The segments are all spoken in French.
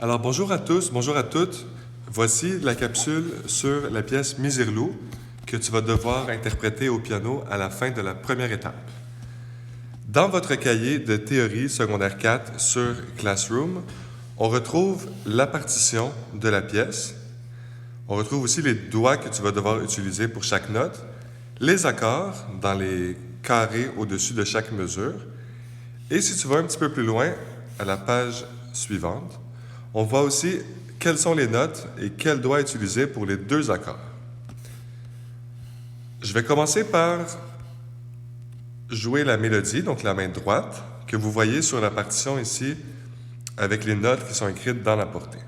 Alors bonjour à tous, bonjour à toutes. Voici la capsule sur la pièce Misirlou que tu vas devoir interpréter au piano à la fin de la première étape. Dans votre cahier de théorie secondaire 4 sur Classroom, on retrouve la partition de la pièce. On retrouve aussi les doigts que tu vas devoir utiliser pour chaque note, les accords dans les carrés au-dessus de chaque mesure. Et si tu vas un petit peu plus loin, à la page suivante, on voit aussi quelles sont les notes et quels doigts utiliser pour les deux accords. Je vais commencer par jouer la mélodie, donc la main droite, que vous voyez sur la partition ici, avec les notes qui sont écrites dans la portée.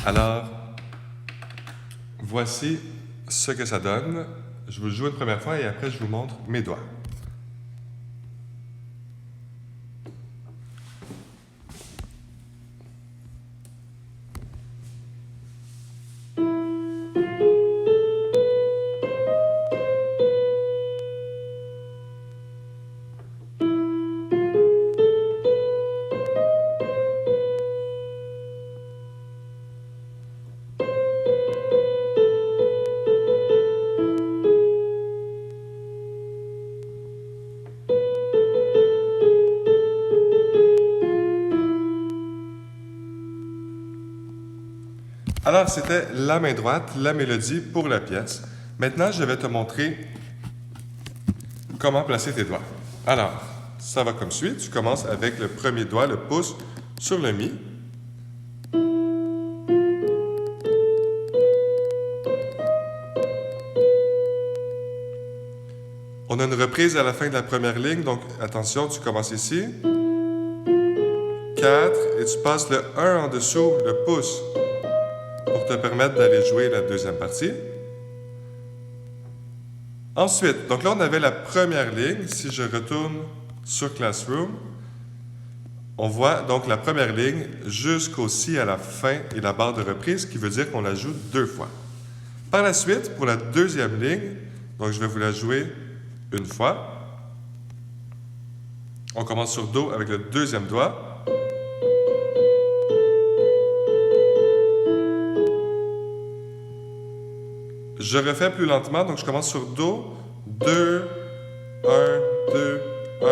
Alors, voici ce que ça donne. Je vous le joue une première fois et après je vous montre mes doigts. Alors, c'était la main droite, la mélodie pour la pièce. Maintenant, je vais te montrer comment placer tes doigts. Alors, ça va comme suit. Tu commences avec le premier doigt, le pouce, sur le Mi. On a une reprise à la fin de la première ligne, donc attention, tu commences ici. 4, et tu passes le 1 en dessous, le pouce, pour te permettre d'aller jouer la deuxième partie. Ensuite, donc là, on avait la première ligne. Si je retourne sur Classroom, on voit donc la première ligne jusqu'au Si à la fin et la barre de reprise, ce qui veut dire qu'on la joue deux fois. Par la suite, pour la deuxième ligne, donc je vais vous la jouer une fois. On commence sur Do avec le deuxième doigt. Je refais plus lentement, donc je commence sur Do. 2, 1, 2, 1,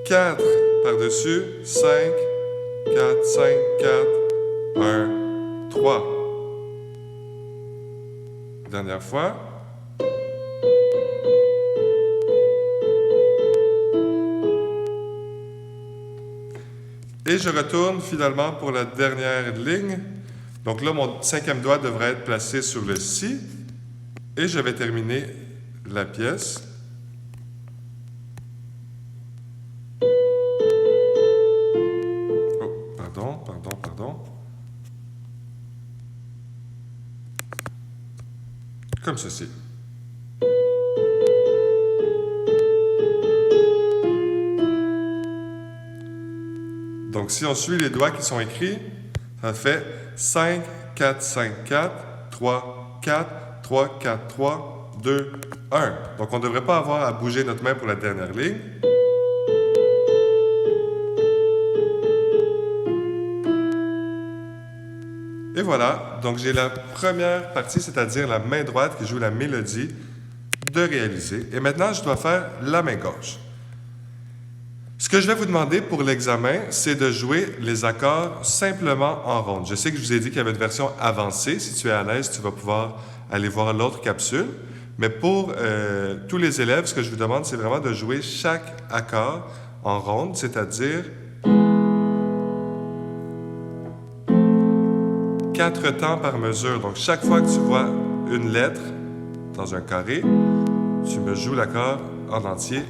4 par-dessus, 5, 4, 5, 4, 1, 3. Dernière fois. Et je retourne finalement pour la dernière ligne. Donc là, mon cinquième doigt devrait être placé sur le Si. Et je vais terminer la pièce. Oh, pardon. Comme ceci. Donc, si on suit les doigts qui sont écrits, ça fait 5, 4, 5, 4, 3, 4, 3, 4, 3, 2, 1. Donc, on ne devrait pas avoir à bouger notre main pour la dernière ligne. Et voilà. Donc, j'ai la première partie, c'est-à-dire la main droite qui joue la mélodie, de réaliser. Et maintenant, je dois faire la main gauche. Ce que je vais vous demander pour l'examen, c'est de jouer les accords simplement en ronde. Je sais que je vous ai dit qu'il y avait une version avancée. Si tu es à l'aise, tu vas pouvoir aller voir l'autre capsule. Mais pour tous les élèves, ce que je vous demande, c'est vraiment de jouer chaque accord en ronde, c'est-à-dire 4 temps par mesure. Donc, chaque fois que tu vois une lettre dans un carré, tu me joues l'accord en entier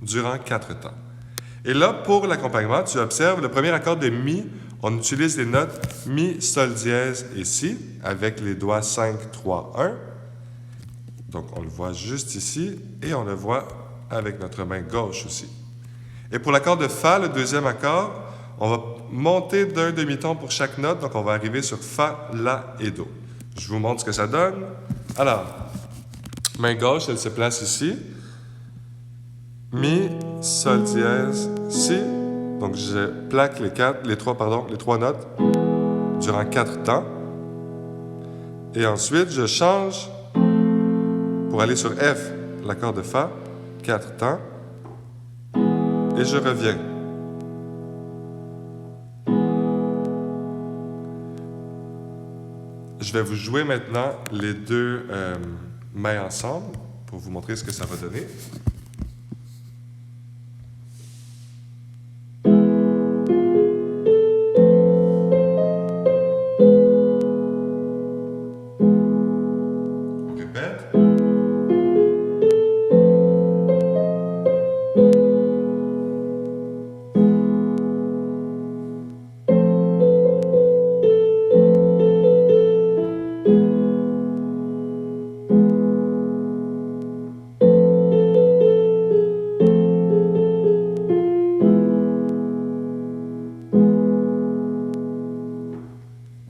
durant 4 temps. Et là, pour l'accompagnement, tu observes le premier accord de Mi. On utilise les notes Mi, Sol dièse et Si avec les doigts 5, 3, 1. Donc, on le voit juste ici et on le voit avec notre main gauche aussi. Et pour l'accord de Fa, le deuxième accord, on va monter d'un demi-ton pour chaque note. Donc, on va arriver sur Fa, La et Do. Je vous montre ce que ça donne. Alors, main gauche, elle se place ici. Mi, Sol dièse, Si. Donc, je plaque les trois notes. durant 4 temps. Et ensuite, je change pour aller sur F, l'accord de Fa, 4 temps. Et je reviens. Je vais vous jouer maintenant les deux mains ensemble pour vous montrer ce que ça va donner. On répète.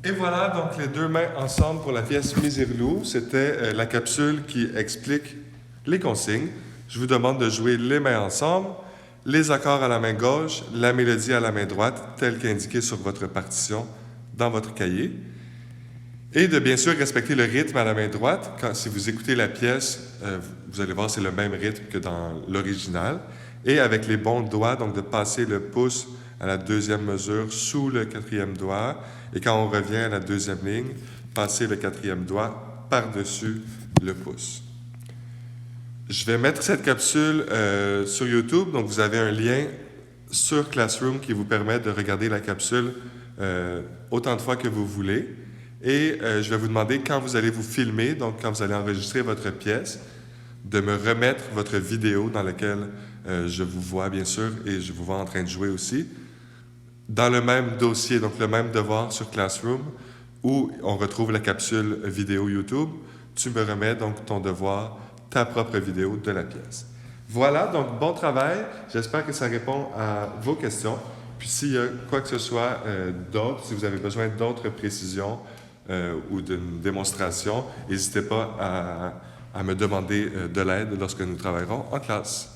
Et voilà donc les deux mains ensemble pour la pièce Miserlou. C'était la capsule qui explique les consignes. Je vous demande de jouer les mains ensemble, les accords à la main gauche, la mélodie à la main droite, telle qu'indiquée sur votre partition dans votre cahier. Et de bien sûr respecter le rythme à la main droite. Si vous écoutez la pièce, vous allez voir c'est le même rythme que dans l'original. Et avec les bons doigts, donc de passer le pouce à la deuxième mesure sous le quatrième doigt. Et quand on revient à la deuxième ligne, passer le quatrième doigt par-dessus le pouce. Je vais mettre cette capsule sur YouTube. Donc, vous avez un lien sur Classroom qui vous permet de regarder la capsule autant de fois que vous voulez. Et je vais vous demander, quand vous allez vous filmer, donc quand vous allez enregistrer votre pièce, de me remettre votre vidéo dans laquelle je vous vois, bien sûr, et je vous vois en train de jouer aussi, dans le même dossier, donc le même devoir sur Classroom, où on retrouve la capsule vidéo YouTube. Tu me remets donc ton devoir, ta propre vidéo de la pièce. Voilà, donc bon travail. J'espère que ça répond à vos questions. Puis s'il y a quoi que ce soit d'autre, si vous avez besoin d'autres précisions ou d'une démonstration, n'hésitez pas à me demander de l'aide lorsque nous travaillerons en classe.